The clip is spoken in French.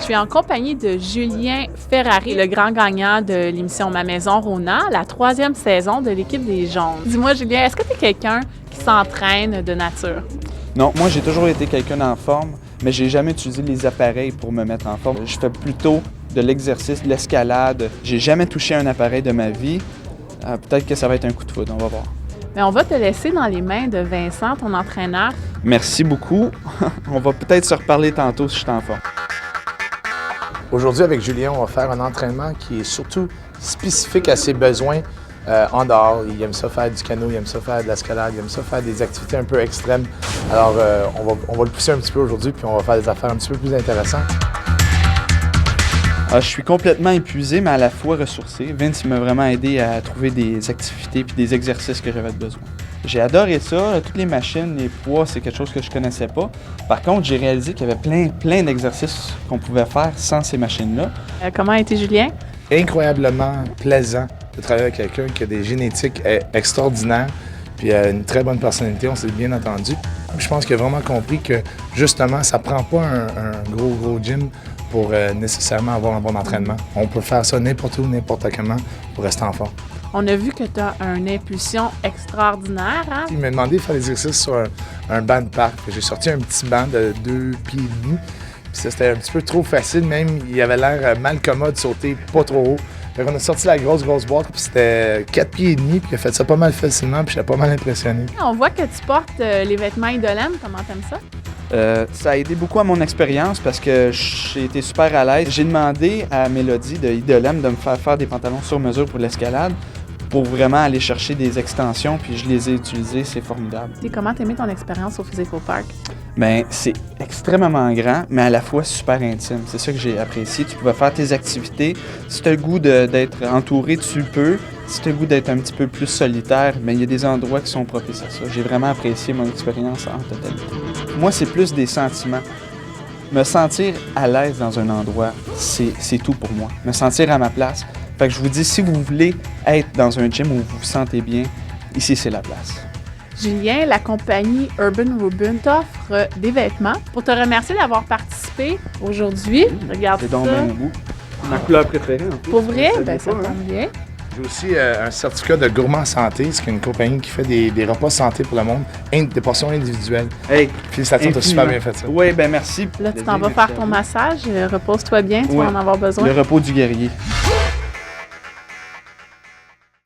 Je suis en compagnie de Julien Ferrari, le grand gagnant de l'émission Ma Maison Rona, la 3e saison de l'équipe des Jaunes. Dis-moi, Julien, est-ce que tu es quelqu'un qui s'entraîne de nature? Non, moi j'ai toujours été quelqu'un en forme, mais j'ai jamais utilisé les appareils pour me mettre en forme. Je fais plutôt de l'exercice, de l'escalade. J'ai jamais touché un appareil de ma vie. Peut-être que ça va être un coup de foudre, on va voir. Mais on va te laisser dans les mains de Vincent, ton entraîneur. Merci beaucoup. On va peut-être se reparler tantôt si je suis en forme. Aujourd'hui, avec Julien, on va faire un entraînement qui est surtout spécifique à ses besoins en dehors. Il aime ça faire du canot, il aime ça faire de l'escalade, il aime ça faire des activités un peu extrêmes. Alors, on va le pousser un petit peu aujourd'hui, puis on va faire des affaires un petit peu plus intéressantes. Je suis complètement épuisé, mais à la fois ressourcé. Vince m'a vraiment aidé à trouver des activités et des exercices que j'avais besoin. J'ai adoré ça. Toutes les machines, les poids, c'est quelque chose que je connaissais pas. Par contre, j'ai réalisé qu'il y avait plein d'exercices qu'on pouvait faire sans ces machines-là. Comment a été Julien? Incroyablement plaisant de travailler avec quelqu'un qui a des génétiques extraordinaires puis une très bonne personnalité, on s'est bien entendu. Je pense qu'il a vraiment compris que, justement, ça prend pas un gros gym pour nécessairement avoir un bon entraînement. On peut faire ça n'importe où, n'importe comment pour rester en forme. On a vu que tu as une impulsion extraordinaire, hein? Il m'a demandé de faire des exercices sur un banc de parc. J'ai sorti un petit banc de 2,5 pieds. Puis ça, c'était un petit peu trop facile, même il avait l'air mal commode de sauter pas trop haut. Fait qu'on a sorti la grosse boîte, puis c'était 4,5 pieds, puis il a fait ça pas mal facilement, puis j'étais pas mal impressionné. On voit que tu portes les vêtements Idolem. Comment t'aimes ça? Ça a aidé beaucoup à mon expérience parce que j'ai été super à l'aise. J'ai demandé à Mélodie de Idolem de me faire des pantalons sur mesure pour l'escalade pour vraiment aller chercher des extensions, puis je les ai utilisés, c'est formidable. Et comment t'as aimé ton expérience au Physical Park? Bien, c'est extrêmement grand, mais à la fois super intime. C'est ça que j'ai apprécié. Tu pouvais faire tes activités. Si tu as le goût d'être entouré, tu peux. Si tu as le goût d'être un petit peu plus solitaire, bien, il y a des endroits qui sont propices à ça. J'ai vraiment apprécié mon expérience en totalité. Moi, c'est plus des sentiments. Me sentir à l'aise dans un endroit, c'est tout pour moi. Me sentir à ma place. Fait que je vous dis, si vous voulez être dans un gym où vous vous sentez bien, ici, c'est la place. Julien, la compagnie Urban Rubin t'offre des vêtements. Pour te remercier d'avoir participé aujourd'hui, regarde ça. C'est donc bien beau. Ma couleur préférée, en plus. Pour vrai? Ben, ça tombe bien. J'ai aussi un certificat de gourmand santé, c'est une compagnie qui fait des repas santé pour le monde, des portions individuelles. Hey, félicitations, tu as super bien fait ça. Oui, ben merci. Là, tu t'en vas faire ton massage. Repose-toi bien, tu vas en avoir besoin. Le repos du guerrier.